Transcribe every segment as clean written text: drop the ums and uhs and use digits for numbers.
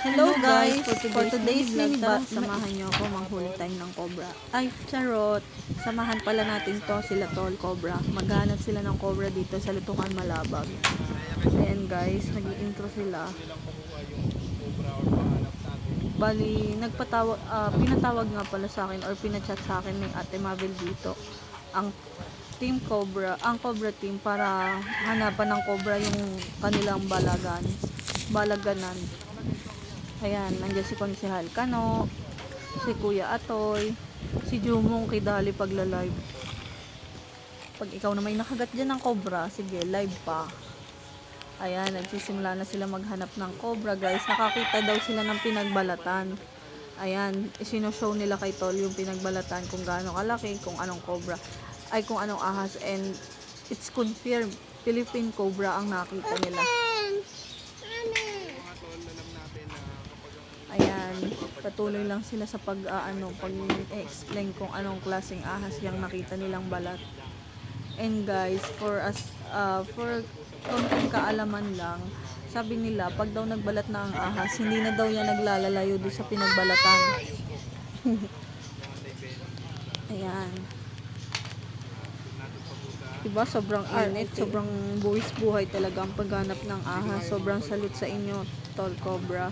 Hello guys, for today's mini vlog, samahan nyo ako manghuli tayo ng cobra. Ay, charot! Samahan pala natin to sila tol cobra. Maghanap sila ng cobra dito sa Lutukan Malabag. Ayan guys, nag-i-intro sila. Bali, pinatawag nga pala sa akin or pinachat sa akin ng Ate Mabel dito ang team cobra, ang cobra team para hanapan ng cobra yung kanilang balaganan. Ayan, nandiyan si Konsehal Kano, si Kuya Atoy, si Jumong Kidali pagla-live. Pag ikaw na may nakagat dyan ng cobra, sige, live pa. Ayan, nagsisimula na sila maghanap ng cobra guys. Nakakita daw sila ng pinagbalatan. Ayan, isinoshow nila kay Tol yung pinagbalatan kung gaano kalaki, kung anong cobra, ay kung anong ahas, and it's confirmed, Philippine cobra ang nakita nila. Ayan, patuloy lang sila sa pag-explain kung anong klaseng ahas yung nakita nilang balat. And guys, for konting kaalaman lang, sabi nila, pag daw nagbalat na ang ahas, hindi na daw yan naglalalayo doon sa pinagbalatan. Ayan. Diba, sobrang init, sobrang buwis buhay talaga ang pagganap ng ahas. Sobrang salute sa inyo, Tol Cobra.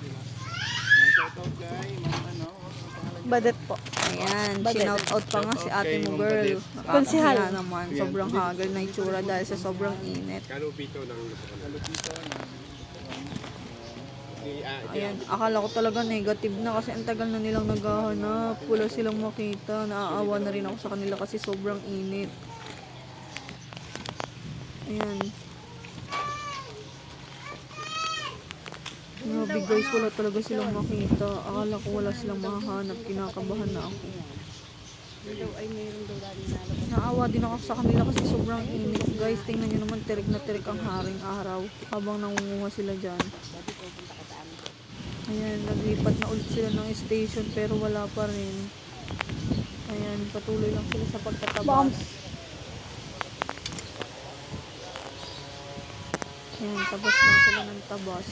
Badet po. Ayan, shout out pa nga si ate mo girl. Konsehal naman, sobrang haggard na itsura dahil sa sobrang init. Ayan, akala ko talaga negative na kasi ang tagal na nilang naghahanap. Wala silang makita. Naaawa na rin ako sa kanila kasi sobrang init. Ayan. Grabe guys, wala talaga silang makita. Akala ko wala silang mahahanap. Kinakabahan na ako. Naawa din ako sa kanila kasi sobrang init. Guys, tingnan nyo naman, tirik na tirik ang haring araw habang nangunguha sila dyan. Ayan, naglipat na ulit sila ng station pero wala pa rin. Ayan, patuloy lang sila sa pagtatabas. Ayan, tabas lang sila ng tabas.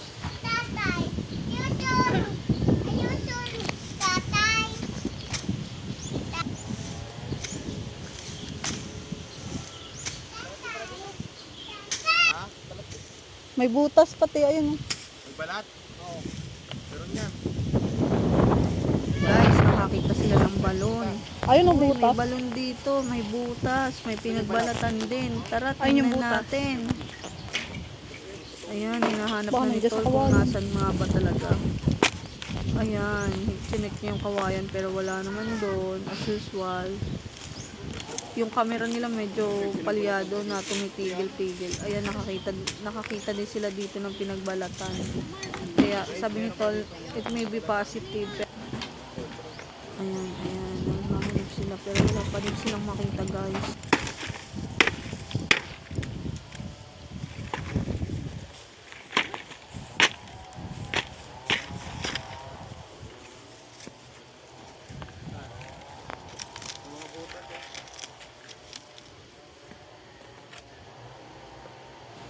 May butas pati, ayun. May balat? Oo. Meron yan. Guys, nakakita sila ng balon. Ayun ang butas. May balon dito, may butas, may pinagbalatan din. Tara, tingnan natin. Ayan, hinahanap na ni Tol kung nasan nga ba talaga. Ayan, chinek niya yung kawayan pero wala naman doon, as usual. Yung camera nila medyo palyado na tumitigil-tigil. Ayan, nakakita din sila dito ng pinagbalatan. Kaya sabi ni Tol, it may be positive. Ayan, naghahanap sila pero wala pa din silang makita guys.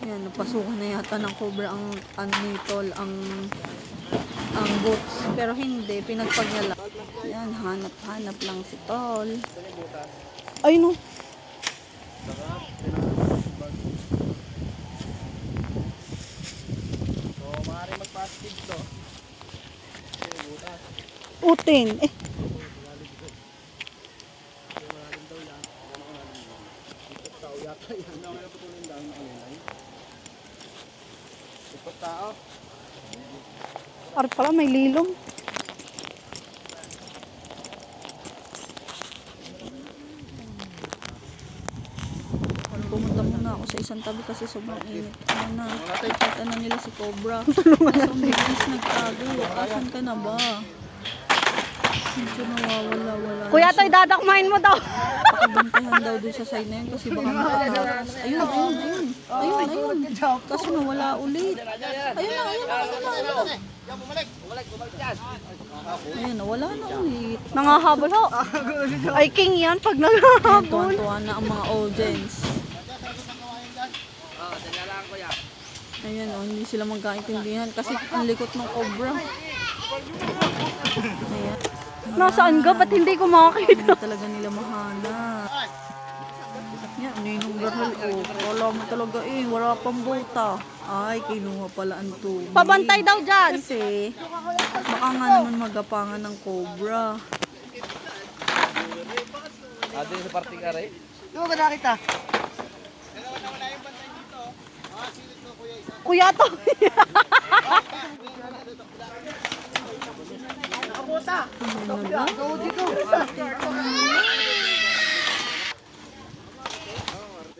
Ayan, napasukan na yata ng cobra ang Tol, ang boots. Pero hindi, pinagpag niya lang. Ayan, hanap lang si Tol. Ay no. So, maaaring mag-positive to. Utin. Ikot tao. Art pala may lilom. Pumunta muna ako sa isang tabi kasi sobrang init. Ayan na, nakita na nila si Cobra. Kaso may guys nagtago. Asan ka na ba? Medyo nawawala. Kuya Toy, dadakmain mo daw. Pakibantahan daw doon sa side na yun kasi baka makatakas. Ayun. Kaso nawala ulit. Ayun na. Ayun, nawala na ulit. Nangahabol ho. Ay king yan pag nangahabol. Tuwan-tuwa na ang mga audience. Ayan, hindi sila magkaintindihan kasi ang likot ng cobra. Ayan. Nasaan ka? Ba't hindi ko makakita? Hindi talaga nila mahanap. Yan, ninong garhal. Oh, wala mo talaga wala pang buta. Ay, kinuha pala ang tubig. Pabantay daw dyan. Kasi, baka nga naman magapangan ng cobra. Ate sa parting aray. Di ba nakita? Kuya to. Ano na lang?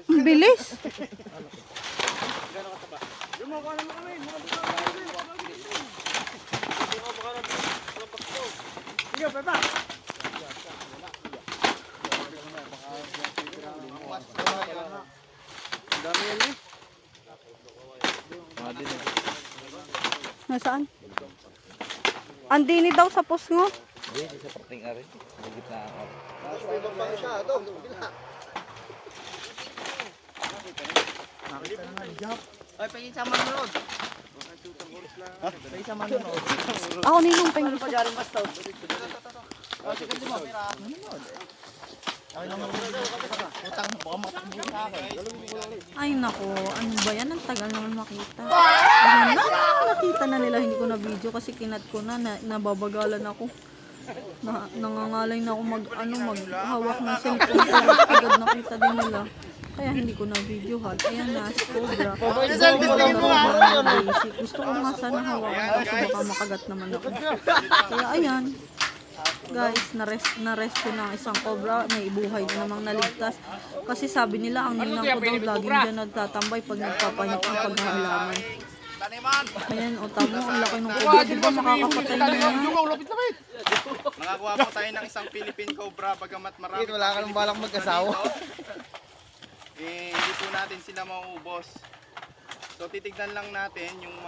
Ang bilis. Nasaan? Andini daw sa pusngo. Hindi, sa parting aray. Sa gitna ako. Ay, pagin sa manunod. Pagin sa manunod. Ako ninong pengis. Utang, baka matakbo sa akin. Ay nako, ano ba yan? Ang tagal naman makita. Ayun na, nakita na nila. Hindi ko na video kasi kinat ko na, nababagalan ako. Nangangalay na ako maghawak ng cellphone ko. Agad nakita din nila. Kaya hindi ko na videohan. Ayan na, si Cobra. Basic. Gusto ko nga sana hawakan kasi baka makagat naman ako. Kaya ayan. Guys, na-rest ko ng isang cobra, may ibuhay na namang naligtas. Kasi sabi nila, ang ninang ko daw laging dyan nagtatambay pag nagpapanik ng paghahalaman. Ayan, o tamo, ang laki ng cobra. Di ba makakapatay na yan? Nakakuha po tayo ng isang Philippine Cobra bagamat marami. Wala ka nang balak mag-asawa. Hindi po natin sila mauubos. So titignan lang natin yung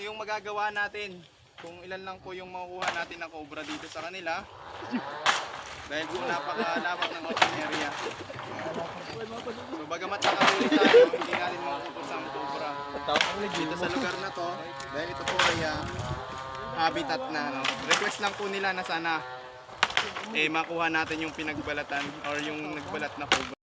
yung magagawa natin. Kung ilan lang po yung makukuha natin na cobra dito sa kanila. Dahil po napakalawak ng open area. So bagamat nakahuli tayo, hindi natin makukuha ang cobra. Dito sa lugar na to, dahil ito po ay habitat na. Request lang po nila na sana makuha natin yung pinagbalatan or yung nagbalat na cobra.